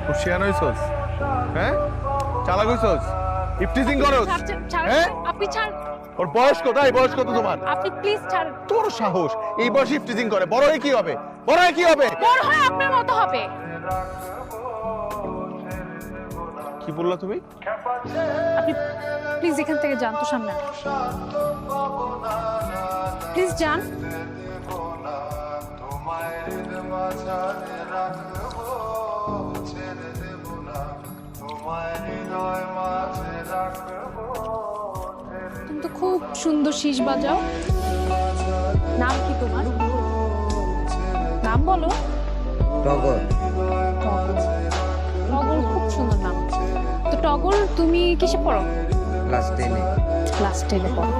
হুশিয়ান হইছস? হ্যাঁ, চালাক হইছস? ইফটিজিং করস? হ্যাঁ, আপনি ছাড়, ওর বয়স কত? এই বয়স কত তোমার? আপনি প্লিজ ছাড়। তোর সাহস, এই বয়সে ইফটিজিং করে? বড় হয়ে কি হবে? বড় হয়ে কি হবে? বড় হয় আপনার মতো হবে। কি বললা তুমি? আপনি প্লিজ এখান থেকে যান তো, সামনে প্লিজ যান। তুমি তো খুব সুন্দর শীষ বাজাও। নাম কি তোমার? নাম বলো। টগর। টগর খুব সুন্দর নাম। তো টগর, তুমি কিসে পড়ো? ক্লাস 10-এ। ক্লাস 10-এ পড়ো।